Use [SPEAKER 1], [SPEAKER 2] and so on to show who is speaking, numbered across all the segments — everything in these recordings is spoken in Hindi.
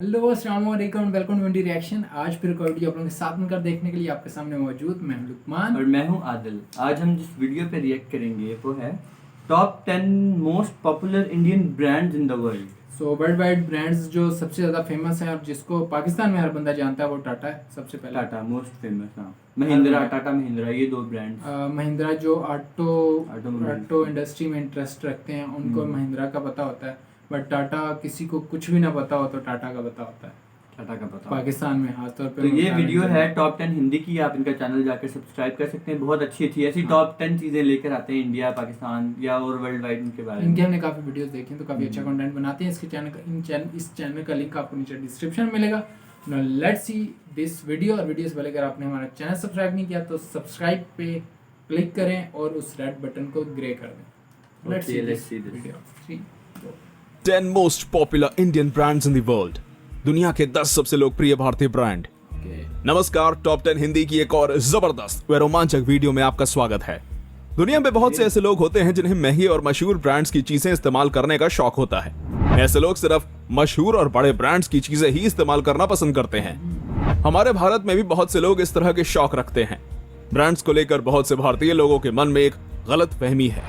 [SPEAKER 1] हेलो अस्सलाम वालेकुम, वेलकम टू इंडी रिएक्शन। आज फिर कोई वीडियो आप लोगों के साथ मिलकर देखने के लिए आपके सामने मौजूद मैं हूं लुकमान
[SPEAKER 2] और मैं हूं आदिल। आज हम जिस वीडियो पे रिएक्ट करेंगे वो है top 10 most popular Indian brands in the world.
[SPEAKER 1] So world wide brands जो सबसे ज़्यादा फेमस है और जिसको पाकिस्तान में हर बंदा जानता है वो टाटा है सबसे पहले।
[SPEAKER 2] टाटा मोस्ट फेमस, हाँ। महिंद्रा, टाटा महिंद्रा, ये दो ब्रांड्स।
[SPEAKER 1] महिंद्रा जो
[SPEAKER 2] ऑटो
[SPEAKER 1] इंडस्ट्री में इंटरेस्ट रखते हैं उनको महिंद्रा का पता होता है, बट टाटा किसी को कुछ भी ना पता हो तो टाटा का पता होता है।
[SPEAKER 2] टाटा का पता
[SPEAKER 1] पाकिस्तान में खासतौर पे।
[SPEAKER 2] तो ये वीडियो है टॉप 10 हिंदी की। आप इनका चैनल जाकर सब्सक्राइब कर सकते हैं। बहुत अच्छी अच्छी ऐसी टॉप 10 चीज़ें लेकर आते हैं इंडिया, पाकिस्तान या और वर्ल्ड वाइड इनके बारे में।
[SPEAKER 1] इनके हमने काफ़ी वीडियोस देखी हैं तो काफ़ी अच्छा कंटेंट बनाते हैं। इसके इस चैनल का लिंक आपको नीचे डिस्क्रिप्शन में मिलेगा। Now let's see this video. और वीडियो से पहले अगर आपने हमारा चैनल सब्सक्राइब नहीं किया तो सब्सक्राइब पे क्लिक करें और उस रेड बटन को ग्रे कर दें। Let's see this video. 3, 2
[SPEAKER 3] 10 most popular Indian brands in the world. दुनिया के 10 सबसे लोकप्रिय भारतीय ब्रांड। नमस्कार, टॉप 10 हिंदी की एक और जबरदस्त व रोमांचक वीडियो में आपका स्वागत है। दुनिया में बहुत से ऐसे लोग होते हैं जिन्हें महंगी और मशहूर ब्रांड्स की चीजें इस्तेमाल करने का शौक होता है। ऐसे लोग सिर्फ मशहूर और बड़े ब्रांड्स की चीजें ही इस्तेमाल करना पसंद करते हैं। हमारे भारत में भी बहुत से लोग इस तरह के शौक रखते हैं। ब्रांड्स को लेकर बहुत से भारतीय लोगों के मन में एक गलत फहमी है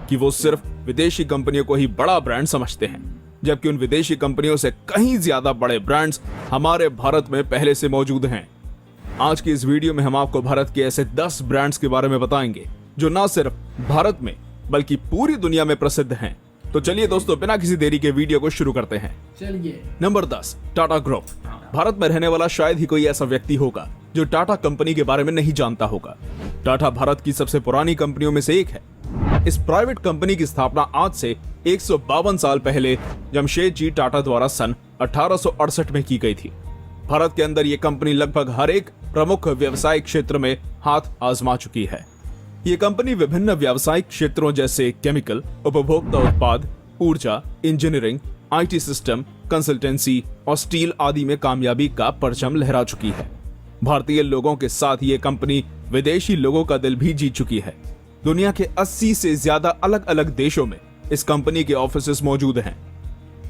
[SPEAKER 3] कि वो सिर्फ विदेशी कंपनियों को ही बड़ा ब्रांड समझते हैं, जबकि उन विदेशी कंपनियों से कहीं ज्यादा बड़े ब्रांड्स हमारे भारत में पहले से मौजूद हैं। आज की इस वीडियो में हम आपको भारत के ऐसे 10 ब्रांड्स के बारे में बताएंगे जो न सिर्फ भारत में बल्कि पूरी दुनिया में प्रसिद्ध हैं। तो चलिए दोस्तों, बिना किसी देरी के वीडियो को शुरू करते हैं।
[SPEAKER 1] चलिए।
[SPEAKER 3] Number 10, Tata group. भारत में रहने वाला शायद ही कोई ऐसा व्यक्ति होगा जो टाटा कंपनी के बारे में नहीं जानता होगा। टाटा भारत की सबसे पुरानी कंपनियों में से एक है। इस प्राइवेट कंपनी की स्थापना आज से 152 साल पहले जमशेदजी टाटा द्वारा सन 1868 में की गई थी। भारत के अंदर ये कंपनी लगभग हर एक प्रमुख व्यवसायिक क्षेत्र में हाथ आजमा चुकी है। ये कंपनी विभिन्न व्यावसायिक क्षेत्रों जैसे केमिकल, उपभोक्ता उत्पाद, ऊर्जा, इंजीनियरिंग, आईटी सिस्टम, कंसल्टेंसी और स्टील आदि में कामयाबी का परचम लहरा चुकी है। भारतीय लोगों के साथ ये कंपनी विदेशी लोगों का दिल भी जीत चुकी है। दुनिया के 80 से ज्यादा अलग अलग देशों में इस कंपनी के ऑफिसेस मौजूद हैं।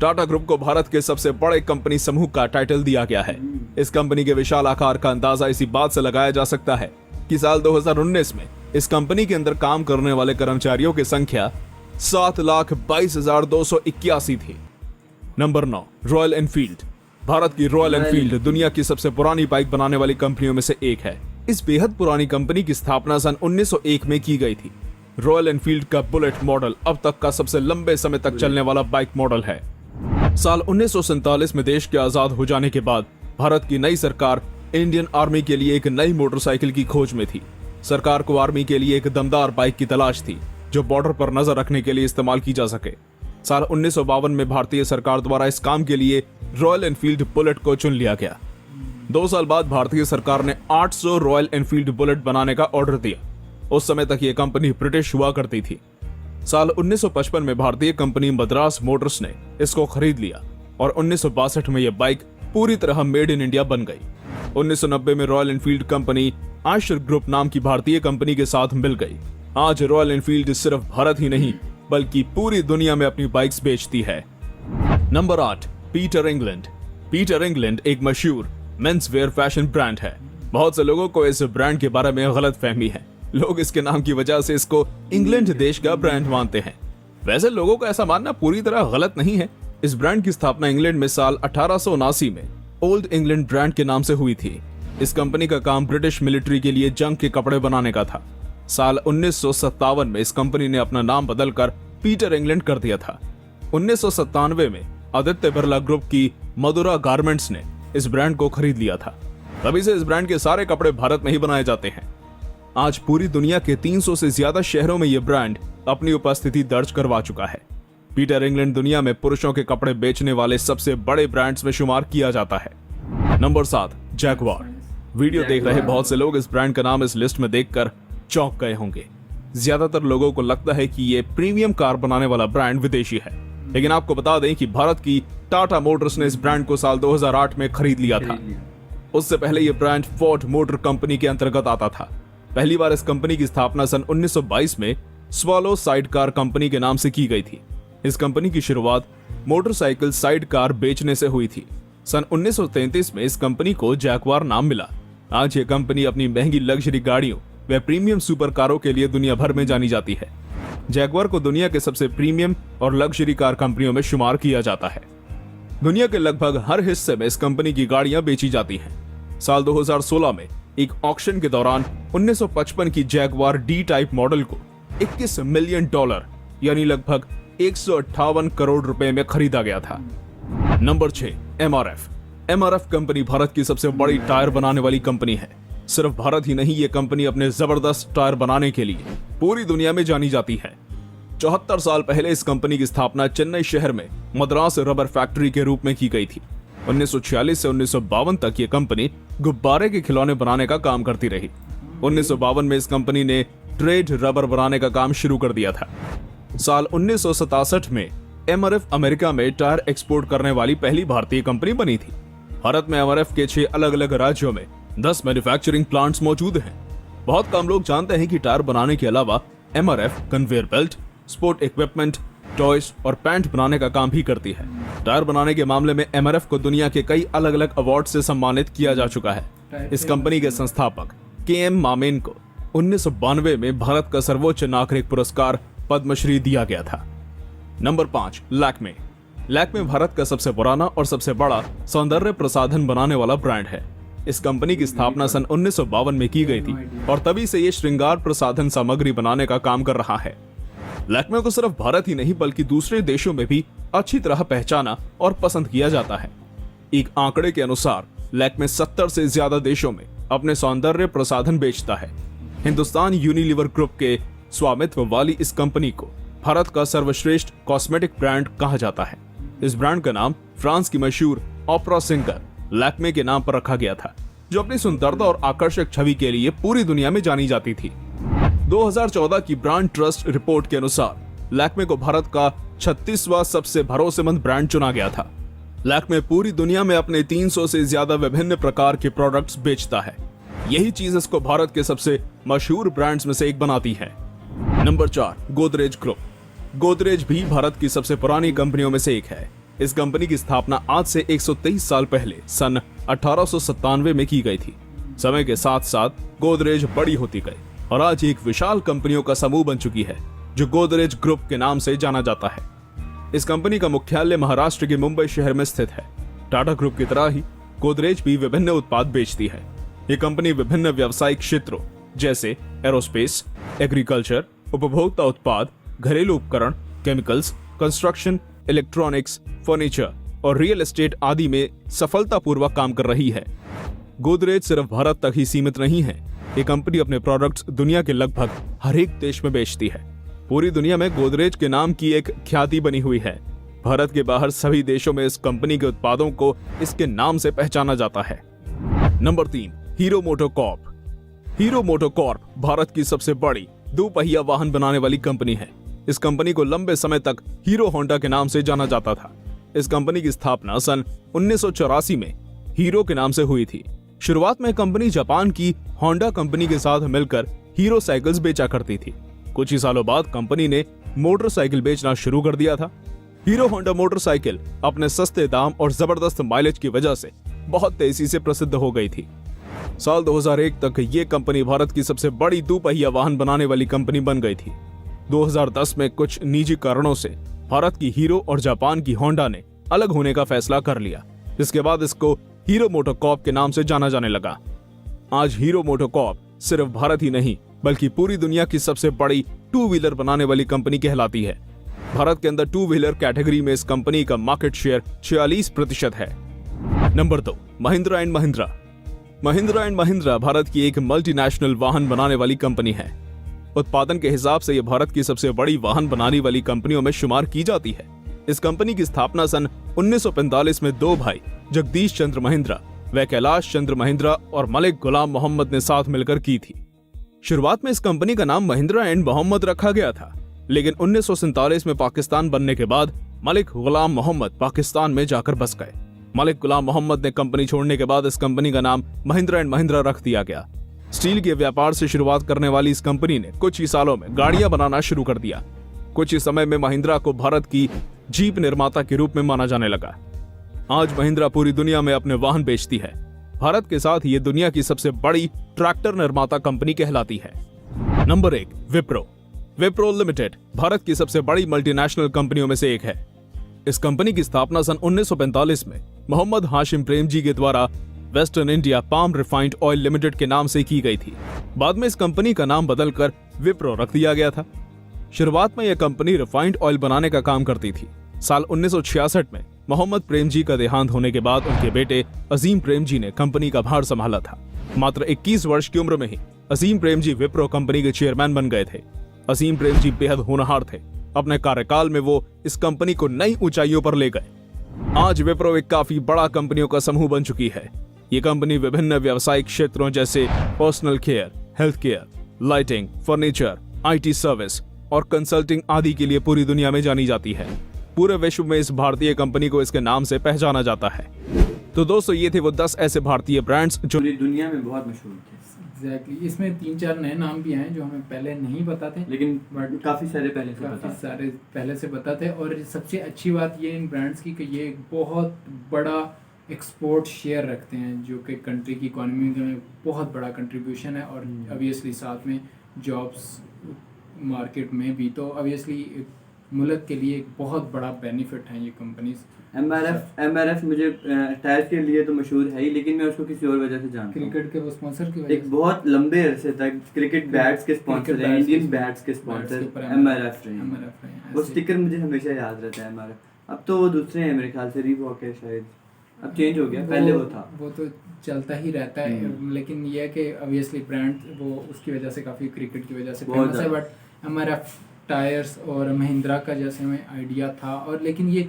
[SPEAKER 3] टाटा ग्रुप को भारत के सबसे बड़े कंपनी समूह का टाइटल दिया गया है। इस कंपनी के विशाल आकार का अंदाजा इसी बात से लगाया जा सकता है कि साल 2019 में इस कंपनी के अंदर काम करने वाले कर्मचारियों की संख्या 7,22,281 थी। Number 9, royal Enfield. भारत की रॉयल एनफील्ड दुनिया की सबसे पुरानी बाइक बनाने वाली कंपनियों में से एक है। इस बेहद पुरानी कंपनी की स्थापना सन 1901 में की गई थी। रॉयल एनफील्ड का बुलेट मॉडल अब तक का सबसे लंबे समय तक चलने वाला बाइक मॉडल है। साल 1947 में देश के आजाद हो जाने के बाद भारत की नई सरकार इंडियन आर्मी के लिए एक नई मोटरसाइकिल की खोज में थी। सरकार को आर्मी के लिए एक दमदार बाइक की तलाश थी जो बॉर्डर पर नजर रखने के लिए इस्तेमाल की जा सके। साल 1952 में भारतीय सरकार द्वारा इस काम के लिए रॉयल एनफील्ड बुलेट को चुन लिया गया। 2 साल बाद भारतीय सरकार ने 800 रॉयल एनफील्ड बुलेट बनाने का ऑर्डर दिया। उस समय तक ये कंपनी ब्रिटिश हुआ करती थी। साल 1955 में भारतीय कंपनी मद्रास मोटर्स ने इसको खरीद लिया और 1962 में यह बाइक पूरी तरह मेड इन इंडिया बन गई। 1990 में royal Enfield company Eicher group नाम की भारतीय कंपनी के साथ मिल गई। आज रॉयल एनफील्ड सिर्फ भारत ही नहीं बल्कि पूरी दुनिया में अपनी बाइक्स बेचती है। Number 8, Peter England. Peter England एक मशहूर मेंस वेयर फैशन ब्रांड है। बहुत से लोगों को इस ब्रांड के बारे में गलत फहमी है। लोग इसके नाम की वजह से इसको इंग्लैंड देश का ब्रांड मानते हैं। वैसे लोगों का ऐसा मानना पूरी तरह गलत नहीं है। इस ब्रांड की स्थापना इंग्लैंड में साल 1879 में ओल्ड इंग्लैंड ब्रांड के नाम से हुई थी। इस कंपनी का काम ब्रिटिश मिलिट्री के लिए जंग के कपड़े बनाने का था। साल 1957 में इस कंपनी ने अपना नाम बदलकर पीटर इंग्लैंड कर दिया था। 1997 में आदित्य बिरला ग्रुप की मधुरा गारमेंट्स ने इस ब्रांड को खरीद लिया था। तभी से इस ब्रांड के सारे कपड़े भारत में ही बनाए जाते हैं। आज पूरी दुनिया के 300 से ज्यादा शहरों में यह ब्रांड अपनी उपस्थिति दर्ज करवा चुका है। पीटर इंग्लैंड दुनिया में पुरुषों के कपड़े बेचने वाले सबसे बड़े ब्रांड्स में शुमार किया जाता है। Number 7, Jaguar. वीडियो देख रहे बहुत से लोग इस ब्रांड का नाम इस लिस्ट में देखकर चौंक गए होंगे। ज्यादातर लोगों को लगता है कि ये प्रीमियम कार बनाने वाला ब्रांड विदेशी है, लेकिन आपको बता दें कि भारत की टाटा मोटर्स ने इस ब्रांड को साल 2008 में खरीद लिया था। उससे पहले यह ब्रांड फोर्ड मोटर कंपनी के अंतर्गत आता था। पहली बार इस कंपनी की स्थापना सन 1922 में स्वॉलो साइड कार कंपनी के नाम से की गई थी। इस कंपनी की शुरुआत मोटरसाइकिल साइड कार बेचने से हुई थी। सन 1933 में इस कंपनी को जैगवार नाम मिला। आज ये कंपनी अपनी महंगी लग्जरी गाड़ियों व प्रीमियम सुपर कारों के लिए दुनिया भर में जानी जाती है। जैगवार को दुनिया के सबसे प्रीमियम और लग्जरी कार कंपनियों में शुमार किया जाता है। दुनिया के लगभग हर हिस्से में इस कंपनी की गाड़ियां बेची जाती हैं। साल 2016 में एक ऑक्शन के दौरान 1955 की जैगवार डी टाइप मॉडल को $21 मिलियन यानी लगभग 158 करोड़ रुपए में खरीदा गया था। Number 6, MRF। MRF company Bharat की सबसे बड़ी टायर बनाने वाली कंपनी है। सिर्फ भारत ही नहीं, ये कंपनी अपने जबरदस्त टायर बनाने के लिए पूरी दुनिया में जानी जाती है। 74 साल पहले इस कंपनी की स्थापना चेन्नई शहर में मद्रास रबर फैक्ट्री के रूप में की गई थी। 1946 से 1952 तक ये कंपनी गुब्बारे के खिलौने बनाने का काम करती रही। 1952 में इस कंपनी ने ट्रेड रबर बनाने का काम शुरू कर दिया था। साल 1967 में MRF अमेरिका में टायर एक्सपोर्ट करने वाली पहली भारतीय कंपनी बनी थी। भारत में MRF के 6 अलग अलग राज्यों में 10 मैन्युफैक्चरिंग प्लांट्स मौजूद हैं। बहुत कम लोग जानते हैं कि टायर बनाने के अलावा MRF conveyor belt, sport equipment, toys और पैंट बनाने का काम भी करती है। टायर बनाने के मामले में MRF को दुनिया के कई अलग अलग अवार्ड से सम्मानित किया जा चुका है। इस कंपनी के संस्थापक KM मामेन को 1992 में भारत का सर्वोच्च नागरिक पुरस्कार पद्मश्री दिया गया था। नंबर 5, लैक्मे। लैक्मे भारत का सबसे पुराना और सबसे बड़ा सौंदर्य प्रसाधन बनाने वाला ब्रांड है। इस कंपनी की स्थापना सन 1952 में की गई थी और तभी से ये श्रृंगार प्रसाधन सामग्री बनाने का काम कर रहा है। लैक्मे को सिर्फ भारत ही नहीं बल्कि दूसरे देशों में भी अच्छी तरह पहचाना और पसंद किया जाता है। एक आंकड़े के अनुसार लैक्मे 70 से ज्यादा देशों में अपने सौंदर्य प्रसाधन बेचता है। हिंदुस्तान यूनिलीवर ग्रुप के स्वामित्व वाली इस कंपनी को भारत का सर्वश्रेष्ठ कॉस्मेटिक ब्रांड कहा जाता है। इस ब्रांड का नाम फ्रांस की मशहूर ओपेरा सिंगर लैक्मे के नाम पर रखा गया था, जो अपनी सुंदरता और आकर्षक छवि के लिए पूरी दुनिया में जानी जाती थी। 2014 की ब्रांड ट्रस्ट रिपोर्ट के अनुसार लैक्मे को भारत का 36वां सबसे भरोसेमंद ब्रांड चुना गया था। लैक्मे पूरी दुनिया में अपने 300 से ज्यादा विभिन्न प्रकार के प्रोडक्ट्स बेचता है। यही चीज इसको भारत के सबसे मशहूर ब्रांड्स में से एक बनाती है। Number 4, Godrej group. गोदरेज भी भारत की सबसे पुरानी कंपनियों में से एक है। इस कंपनी की स्थापना आज से 123 साल पहले सन 1897 में की गई थी। समय के साथ साथ गोदरेज बड़ी होती गई और आज एक विशाल कंपनियों का समूह बन चुकी है, जो गोदरेज ग्रुप के नाम से जाना जाता है। इस कंपनी का मुख्यालय महाराष्ट्र के मुंबई शहर में स्थित है। टाटा ग्रुप की तरह ही गोदरेज भी विभिन्न उत्पाद बेचती है। ये कंपनी विभिन्न व्यावसायिक क्षेत्रों जैसे एरोस्पेस, एग्रीकल्चर, उपभोक्ता उत्पाद, घरेलू उपकरण, केमिकल्स, कंस्ट्रक्शन, इलेक्ट्रॉनिक्स, फर्नीचर और रियल एस्टेट आदि में सफलतापूर्वक काम कर रही है। गोदरेज सिर्फ भारत तक ही सीमित नहीं है। ये कंपनी अपने प्रोडक्ट्स दुनिया के लगभग हर एक देश में बेचती है। पूरी दुनिया में गोदरेज के नाम की एक ख्याति बनी हुई है। भारत के बाहर सभी देशों में इस कंपनी के उत्पादों को इसके नाम से पहचाना जाता है। Number 3, hero MotoCorp. Hero MotoCorp Bharat की सबसे बड़ी 2 पहिया वाहन बनाने वाली कंपनी है। इस कंपनी को लंबे समय तक हीरो होंडा के नाम से जाना जाता था। इस कंपनी की स्थापना सन 1984 में हीरो के नाम से हुई थी। शुरुआत में कंपनी जापान की होंडा कंपनी के साथ मिलकर हीरो साइकिल्स बेचा करती थी। कुछ ही सालों बाद कंपनी ने मोटरसाइकिल बेचना शुरू कर दिया था। हीरो होंडा मोटरसाइकिल अपने सस्ते दाम और जबरदस्त माइलेज की वजह से बहुत तेजी से प्रसिद्ध हो गई थी। साल 2001 तक ये कंपनी भारत की सबसे बड़ी 2 पहिया वाहन बनाने वाली कंपनी बन गई थी। 2010 में कुछ निजी कारणों से भारत की हीरो और जापान की होंडा ने अलग होने का फैसला कर लिया, जिसके बाद इसको हीरो मोटोकॉर्प के नाम से जाना जाने लगा। आज हीरो मोटोकॉर्प सिर्फ भारत ही नहीं बल्कि पूरी दुनिया की सबसे बड़ी 2 व्हीलर बनाने वाली कंपनी कहलाती है। भारत के अंदर 2 व्हीलर कैटेगरी में इस कंपनी का मार्केट शेयर 46% है। Number 2, Mahindra and Mahindra. Mahindra and Mahindra Bharat की एक मल्टीनेशनल वाहन बनाने वाली कंपनी है। उत्पादन के हिसाब से यह भारत की सबसे बड़ी वाहन बनाने वाली कंपनियों में शुमार की जाती है। इस कंपनी की स्थापना सन 1945 में 2 भाई जगदीश चंद्र महिंद्रा व कैलाश चंद्र महिंद्रा और मलिक गुलाम मोहम्मद ने साथ मिलकर की थी। शुरुआत में इस कंपनी का नाम महिंद्रा एंड मोहम्मद रखा गया था, लेकिन 1947 में पाकिस्तान बनने के बाद मलिक गुलाम मोहम्मद पाकिस्तान में जाकर बस गए। मलिक गुलाम मोहम्मद ने कंपनी छोड़ने के बाद इस कंपनी का नाम महिंद्रा एंड महिंद्रा रख दिया गया। स्टील के व्यापार से शुरुआत करने वाली इस कंपनी ने कुछ ही सालों में गाड़ियां बनाना शुरू कर दिया। कुछ ही समय में महिंद्रा को भारत की जीप निर्माता के रूप में माना जाने लगा। आज महिंद्रा पूरी दुनिया में अपने वाहन बेचती है। भारत के साथ ये दुनिया की सबसे बड़ी ट्रैक्टर निर्माता कंपनी कहलाती है। नंबर 1, विप्रो। विप्रो लिमिटेड भारत की सबसे बड़ी मल्टीनेशनल कंपनियों में से एक है। इस कंपनी की स्थापना सन 1945 में मोहम्मद हाशिम प्रेमजी के द्वारा western India palm refined oil limited के नाम से की गई थी। बाद में इस कंपनी का नाम बदलकर विप्रो रख दिया गया था। शुरुआत में यह कंपनी रिफाइंड ऑयल बनाने का काम करती थी। साल 1966 में मोहम्मद प्रेमजी का देहांत होने के बाद उनके बेटे अजीम प्रेमजी ने कंपनी का भार संभाला था। मात्र 21 वर्ष की उम्र में ही अजीम प्रेमजी विप्रो कंपनी के चेयरमैन बन गए थे। अजीम प्रेमजी बेहद होनहार थे। अपने कार्यकाल में वो इस कंपनी को नई ऊंचाइयों पर ले गए। आज विप्रो एक काफी बड़ा कंपनियों का समूह बन चुकी है। ये कंपनी विभिन्न व्यावसायिक क्षेत्रों जैसे personal care, health care, lighting, furniture, IT service और कंसल्टिंग आदि के लिए पूरी दुनिया में जानी जाती है। पूरे विश्व में इस भारतीय कंपनी को इसके नाम से पहचाना जाता है। तो दोस्तों, ये थे वो 10 ऐसे भारतीय ब्रांड्स जो
[SPEAKER 2] पूरी दुनिया में बहुत मशहूर थे।
[SPEAKER 1] एग्जैक्टली इसमें 3-4 नए नाम भी हैं जो हमें पहले नहीं पता थे,
[SPEAKER 2] लेकिन
[SPEAKER 1] बट
[SPEAKER 2] काफी सारे पहले से पता
[SPEAKER 1] थे। और सबसे अच्छी बात ये इन ब्रांड्स की कि ये एक बहुत बड़ा एक्सपोर्ट शेयर रखते हैं, जो कि कंट्री की इकोनॉमी में बहुत बड़ा कंट्रीब्यूशन है। और ऑब्वियसली साथ में जॉब्स मार्केट में भी, तो ऑब्वियसली मुल्क के लिए एक बहुत बड़ा बेनिफिट है ये कंपनीज।
[SPEAKER 2] MRF मुझे टायर के लिए तो मशहूर है ही, लेकिन मैं उसको किसी और वजह से जानता हूँ।
[SPEAKER 1] क्रिकेट के वो स्पॉन्सर की वजह
[SPEAKER 2] एक बहुत लंबे अरसे तक क्रिकेट बैट्स के स्पॉन्सर हैं, इंडियन बैट्स के स्पॉन्सर MRF रहे हैं। वो स्टिकर मुझे हमेशा याद रहता है MRF। अब तो वो दूसरे हैं, मेरे ख्याल से रीबॉक है शायद, अब चेंज हो गया, पहले वो था।
[SPEAKER 1] वो तो चलता ही रहता है, लेकिन ये है कि ऑब्वियसली ब्रांड वो उसकी वजह से काफ़ी क्रिकेट की वजह से फेमस है। बट MRF टायर्स और महिंद्रा का जैसे हमें आइडिया था, और लेकिन ये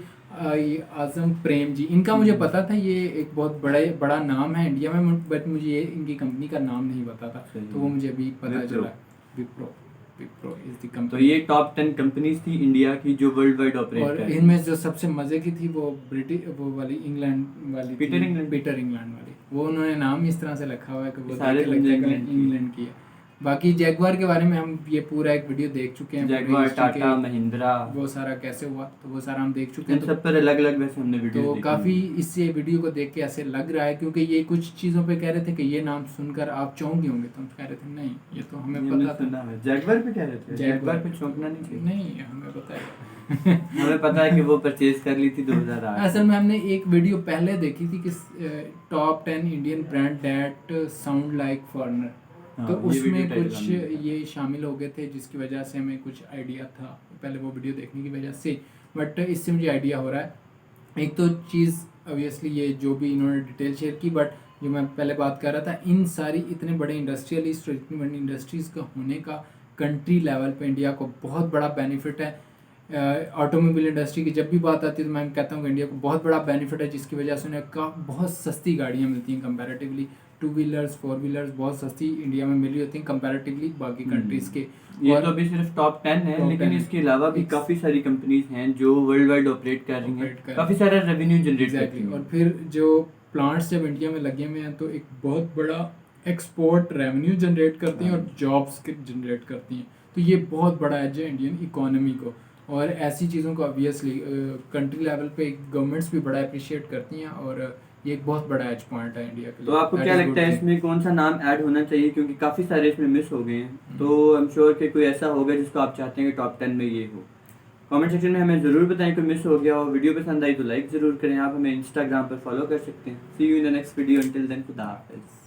[SPEAKER 1] आज़म प्रेम जी, इनका मुझे पता था, ये एक बहुत बड़ा नाम है इंडिया में, बट मुझे ये इनकी कंपनी का नाम नहीं पता था, तो वो मुझे अभी पता चला। Wipro is the company.
[SPEAKER 2] तो ये टॉप 10 कंपनीज थी इंडिया की जो वर्ल्ड वाइड ऑपरेट कर रही हैं।
[SPEAKER 1] इनमें जो सबसे मजे की थी वो वो वाली इंग्लैंड वाली
[SPEAKER 2] पीटर
[SPEAKER 1] इंग्लैंड वाली, वो उन्होंने नाम इस तरह से रखा हुआ है कि वो
[SPEAKER 2] सारे
[SPEAKER 1] इंग्लैंड की है। बाकी जैगवार के बारे में हम ये पूरा एक वीडियो देख चुके हैं,
[SPEAKER 2] जैगवार, टाटा, महिंद्रा,
[SPEAKER 1] वो सारा कैसे हुआ, तो वो सारा हम देख चुके हैं।
[SPEAKER 2] इन सब पर अलग-अलग वैसे हमने वीडियो
[SPEAKER 1] तो काफ़ी इससे वीडियो को देख के ऐसे लग रहा है, क्योंकि ये कुछ चीज़ों पे कह रहे थे कि ये नाम सुनकर आप चौंक होंगे, तो हम कह रहे थे नहीं, ये तो हमें पता था।
[SPEAKER 2] जैगवार पे कह रहे थे, जैगवार पे चौंकना नहीं चाहिए।
[SPEAKER 1] नहीं, हमें पता है
[SPEAKER 2] हमें पता है कि वो परचेज कर ली थी 2008।
[SPEAKER 1] असल में हमने एक वीडियो पहले देखी थी कि top 10 Indian brand that sound like foreigner, तो उसमें कुछ ये शामिल हो गए थे, जिसकी वजह से हमें कुछ आइडिया था पहले वो वीडियो देखने की वजह से। बट इससे मुझे आइडिया हो रहा है। एक तो चीज़ ऑब्वियसली ये जो भी इन्होंने डिटेल शेयर की, बट जो मैं पहले बात कर रहा था, इन सारी इतने बड़े इंडस्ट्रियलिस्ट और इतनी बड़ी इंडस्ट्रीज़ का होने का कंट्री लेवल पे इंडिया को बहुत बड़ा बेनिफिट है। ऑटोमोबाइल इंडस्ट्री की जब भी बात आती है तो मैं कहता हूँ कि इंडिया को बहुत बड़ा बेनिफिट है, जिसकी वजह से उन्हें बहुत सस्ती गाड़ियाँ मिलती हैं कंपैरेटिवली। 2 व्हीलर्स 4 व्हीलर्स बहुत सस्ती इंडिया में मिली होती हैं कंपैरेटिवली बाकी कंट्रीज़ के।
[SPEAKER 2] ये तो अभी सिर्फ टॉप 10 है, लेकिन इसके अलावा भी काफ़ी सारी कंपनीज हैं जो वर्ल्ड वाइड ऑपरेट कर रही हैं, काफ़ी सारा रेवेन्यू जनरेट करती हैं।
[SPEAKER 1] और फिर जो प्लांट्स जब इंडिया में लगे हुए हैं तो एक बहुत बड़ा एक्सपोर्ट रेवेन्यू जनरेट करती हैं और जॉब्स जनरेट करती हैं, तो ये बहुत बड़ा एज है इंडियन इकोनॉमी को। और ऐसी चीज़ों को ऑब्वियसली कंट्री लेवल पे गवर्नमेंट्स भी बड़ा अप्रिशिएट करती हैं, और ये एक बहुत बड़ा एज पॉइंट है इंडिया के लिए।
[SPEAKER 2] तो आपको क्या लगता है इसमें कौन सा नाम ऐड होना चाहिए, क्योंकि काफ़ी सारे इसमें मिस हो गए हैं, तो आई एम श्योर कि कोई ऐसा होगा जिसको आप चाहते हैं कि टॉप 10 में ये हो। कमेंट सेक्शन में हमें ज़रूर बताएं कोई मिस हो गया हो। वीडियो पसंद आई तो लाइक ज़रूर करें। आप हमें इंस्टाग्राम पर फॉलो कर सकते हैं। See you in the next video, until then खुदा हाफिज़।